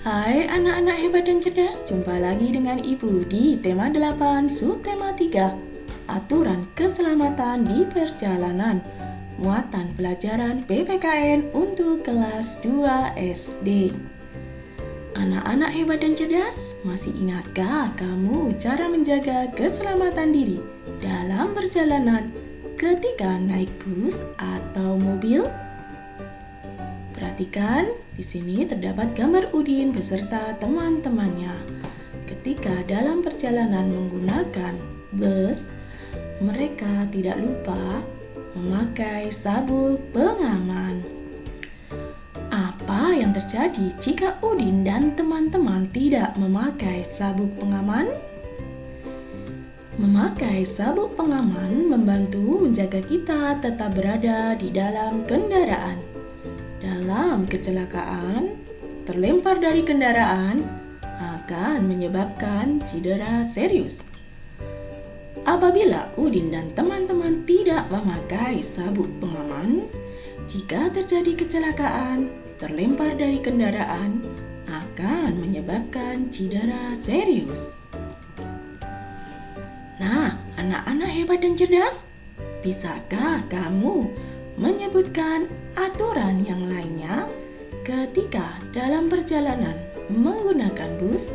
Hai anak-anak hebat dan cerdas, jumpa lagi dengan Ibu di tema 8, subtema 3, aturan keselamatan di perjalanan, muatan pelajaran PPKN untuk kelas 2 SD. Anak-anak hebat dan cerdas, masih ingatkah kamu cara menjaga keselamatan diri dalam perjalanan ketika naik bus atau mobil? Perhatikan, di sini terdapat gambar Udin beserta teman-temannya. Ketika dalam perjalanan menggunakan bus, mereka tidak lupa memakai sabuk pengaman. Apa yang terjadi jika Udin dan teman-teman tidak memakai sabuk pengaman? Memakai sabuk pengaman membantu menjaga kita tetap berada di dalam kendaraan. Dalam kecelakaan, terlempar dari kendaraan akan menyebabkan cedera serius. Apabila Udin dan teman-teman tidak memakai sabuk pengaman, jika terjadi kecelakaan, terlempar dari kendaraan akan menyebabkan cedera serius. Nah, anak-anak hebat dan cerdas, bisakah kamu menyebutkan aturan yang lainnya ketika dalam perjalanan menggunakan bus?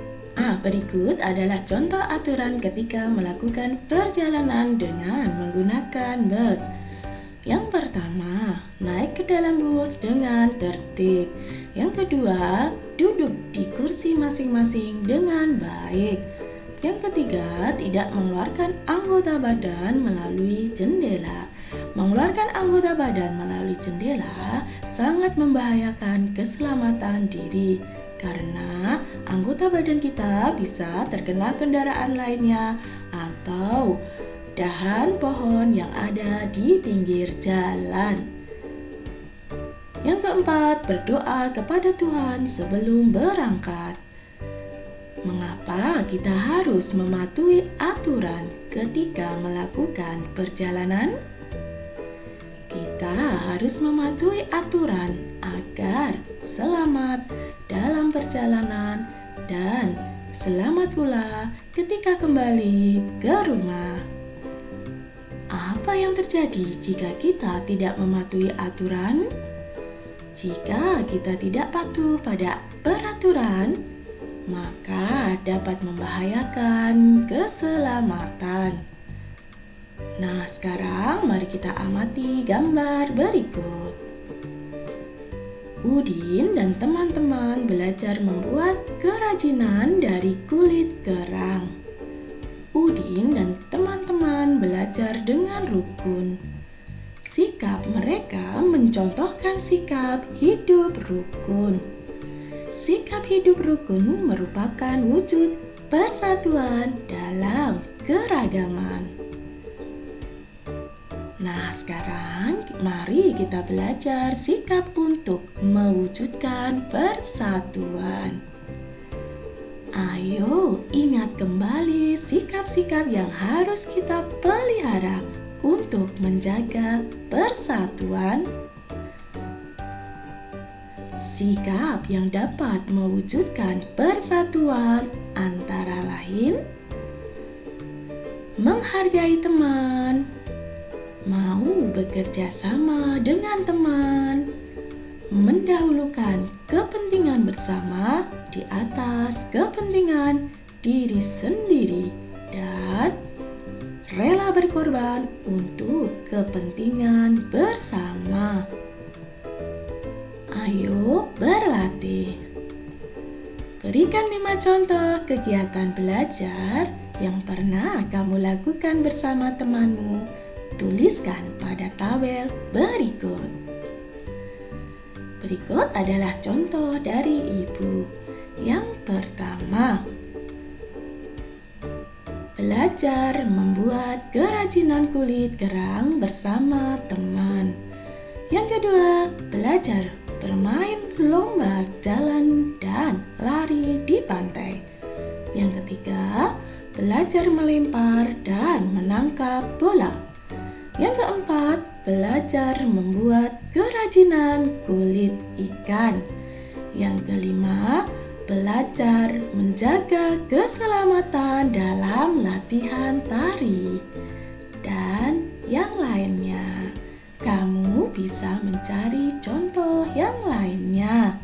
Berikut adalah contoh aturan ketika melakukan perjalanan dengan menggunakan bus. Yang pertama, naik ke dalam bus dengan tertib. Yang kedua, duduk di kursi masing-masing dengan baik. Yang ketiga, tidak mengeluarkan anggota badan melalui jendela. Mengeluarkan anggota badan melalui jendela sangat membahayakan keselamatan diri karena anggota badan kita bisa terkena kendaraan lainnya atau dahan pohon yang ada di pinggir jalan. Yang keempat, berdoa kepada Tuhan sebelum berangkat. Mengapa kita harus mematuhi aturan ketika melakukan perjalanan? Kita harus mematuhi aturan agar selamat dalam perjalanan dan selamat pula ketika kembali ke rumah. Apa yang terjadi jika kita tidak mematuhi aturan? Jika kita tidak patuh pada peraturan, maka dapat membahayakan keselamatan. Nah, sekarang mari kita amati gambar berikut. Udin dan teman-teman belajar membuat kerajinan dari kulit kerang. Udin dan teman-teman belajar dengan rukun. Sikap mereka mencontohkan sikap hidup rukun. Sikap hidup rukun merupakan wujud persatuan dalam keragaman. Nah, sekarang mari kita belajar sikap untuk mewujudkan persatuan. Ayo ingat kembali sikap-sikap yang harus kita pelihara untuk menjaga persatuan. Sikap yang dapat mewujudkan persatuan antara lain menghargai teman, mau bekerja sama dengan teman, mendahulukan kepentingan bersama di atas kepentingan diri sendiri, dan rela berkorban untuk kepentingan bersama. Ayo berlatih. Berikan 5 contoh kegiatan belajar yang pernah kamu lakukan bersama temanmu. Tuliskan pada tabel berikut. Berikut adalah contoh dari Ibu. Yang pertama, belajar membuat kerajinan kulit kerang bersama teman. Yang kedua, belajar bermain lomba jalan dan lari di pantai. Yang ketiga, belajar melempar dan menangkap bola. Yang keempat, belajar membuat kerajinan kulit ikan. Yang kelima, belajar menjaga keselamatan dalam latihan tari, dan yang lainnya. Kamu bisa mencari contoh yang lainnya.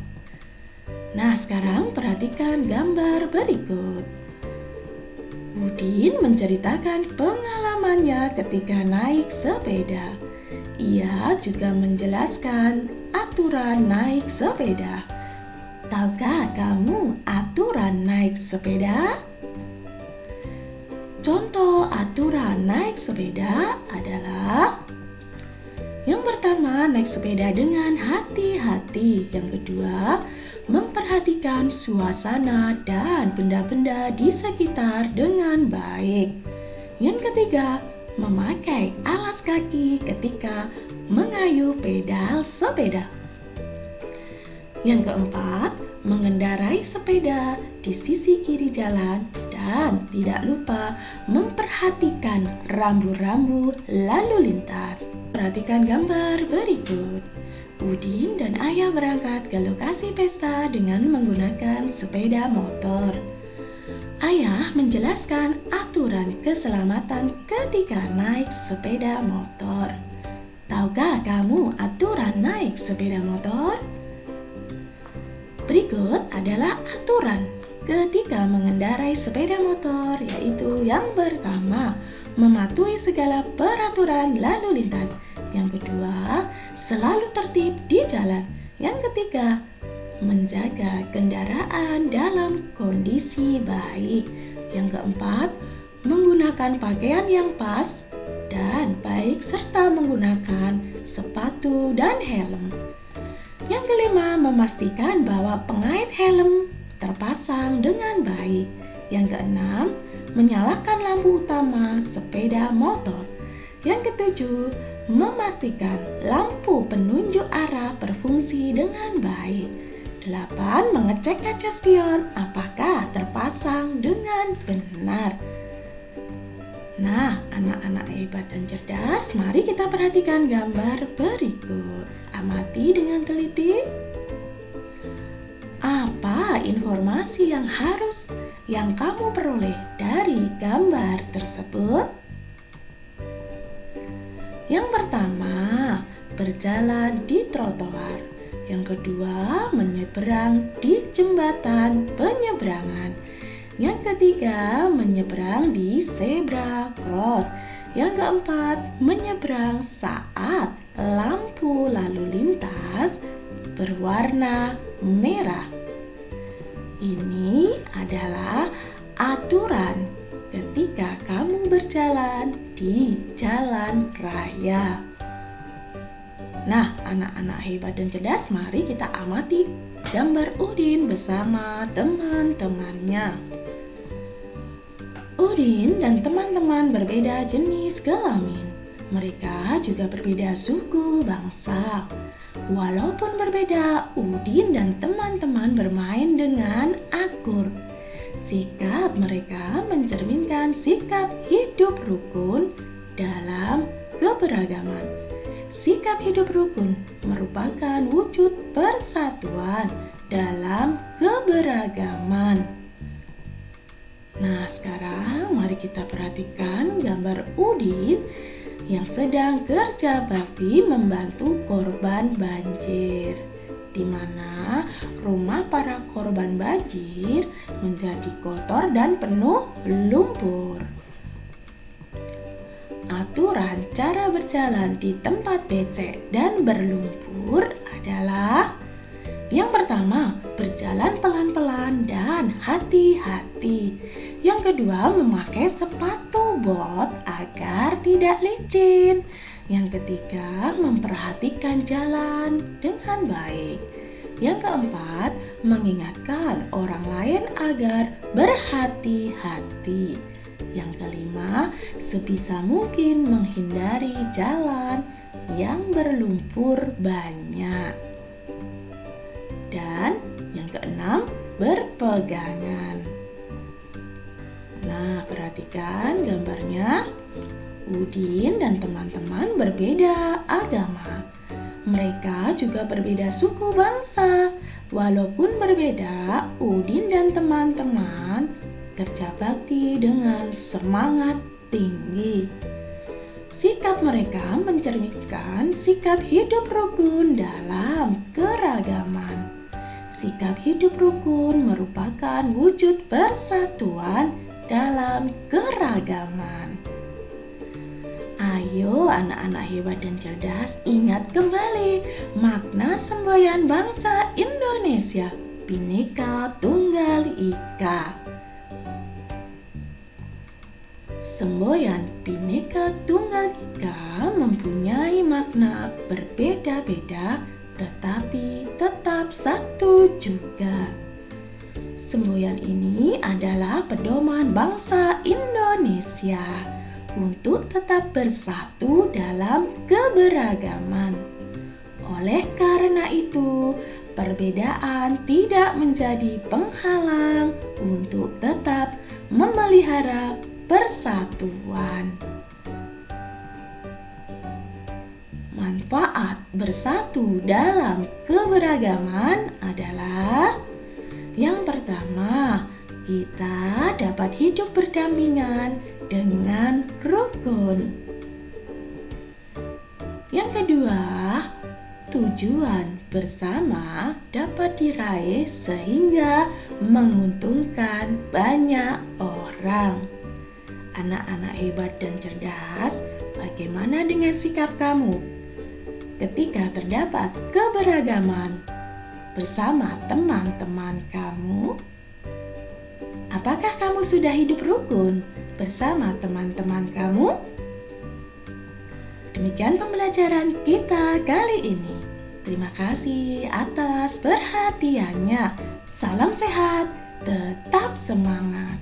Nah, sekarang perhatikan gambar berikut. Udin menceritakan pengalamannya ketika naik sepeda. Ia juga menjelaskan aturan naik sepeda. Tahukah kamu aturan naik sepeda? Contoh aturan naik sepeda adalah: yang pertama, naik sepeda dengan hati-hati. Yang kedua, memperhatikan suasana dan benda-benda di sekitar dengan baik. Yang ketiga, memakai alas kaki ketika mengayuh pedal sepeda. Yang keempat, mengendarai sepeda di sisi kiri jalan dan tidak lupa memperhatikan rambu-rambu lalu lintas. Perhatikan gambar berikut. Udin dan ayah berangkat ke lokasi pesta dengan menggunakan sepeda motor. Ayah menjelaskan aturan keselamatan ketika naik sepeda motor. Tahukah kamu aturan naik sepeda motor? Berikut adalah aturan ketika mengendarai sepeda motor, yaitu yang pertama, mematuhi segala peraturan lalu lintas. Yang kedua, selalu tertib di jalan. Yang ketiga, menjaga kendaraan dalam kondisi baik. Yang keempat, menggunakan pakaian yang pas dan baik serta menggunakan sepatu dan helm. Yang kelima, memastikan bahwa pengait helm terpasang dengan baik. Yang keenam, menyalakan lampu utama sepeda motor. Yang ketujuh, memastikan lampu penunjuk arah berfungsi dengan baik. 8. Mengecek kaca spion apakah terpasang dengan benar. Nah, anak-anak hebat dan cerdas, mari kita perhatikan gambar berikut. Amati dengan teliti. Apa informasi yang kamu peroleh dari gambar tersebut? Yang pertama, berjalan di trotoar. Yang kedua, menyeberang di jembatan penyeberangan. Yang ketiga, menyeberang di zebra cross. Yang keempat, menyeberang saat lampu lalu lintas berwarna merah. Ini adalah aturan ketika kamu berjalan di jalan raya. Nah, anak-anak hebat dan cerdas, mari kita amati gambar Udin bersama teman-temannya. Udin dan teman-teman berbeda jenis kelamin. Mereka juga berbeda suku bangsa. Walaupun berbeda, Udin dan teman-teman bermain dengan akur. Sikap mereka mencerminkan sikap hidup rukun dalam keberagaman. Sikap hidup rukun merupakan wujud persatuan dalam keberagaman. Nah, sekarang mari kita perhatikan gambar Udin yang sedang kerja bakti membantu korban banjir, di mana rumah para korban banjir menjadi kotor dan penuh lumpur. Aturan cara berjalan di tempat becek dan berlumpur adalah: yang pertama, berjalan pelan-pelan dan hati-hati. Yang kedua, memakai sepatu bot agar tidak licin. Yang ketiga, memperhatikan jalan dengan baik. Yang keempat, mengingatkan orang lain agar berhati-hati. Yang kelima, sebisa mungkin menghindari jalan yang berlumpur banyak. Dan yang keenam, berpegangan. Nah, perhatikan gambarnya. Udin dan teman-teman berbeda agama. Mereka juga berbeda suku bangsa. Walaupun berbeda, Udin dan teman-teman kerja bakti dengan semangat tinggi. Sikap mereka mencerminkan sikap hidup rukun dalam keragaman. Sikap hidup rukun merupakan wujud persatuan dalam keragaman. Ayo anak-anak hebat dan cerdas, ingat kembali makna semboyan bangsa Indonesia, Bhinneka Tunggal Ika. Semboyan Bhinneka Tunggal Ika mempunyai makna berbeda-beda tetapi tetap satu juga. Semboyan ini adalah pedoman bangsa Indonesia untuk tetap bersatu dalam keberagaman. Oleh karena itu, perbedaan tidak menjadi penghalang untuk tetap memelihara persatuan. Manfaat bersatu dalam keberagaman adalah: yang pertama, kita dapat hidup berdampingan dengan rukun. Yang kedua, tujuan bersama dapat diraih sehingga menguntungkan banyak orang. Anak-anak hebat dan cerdas, bagaimana dengan sikap kamu ketika terdapat keberagaman bersama teman-teman kamu? Apakah kamu sudah hidup rukun bersama teman-teman kamu? Demikian pembelajaran kita kali ini. Terima kasih atas perhatiannya. Salam sehat, tetap semangat.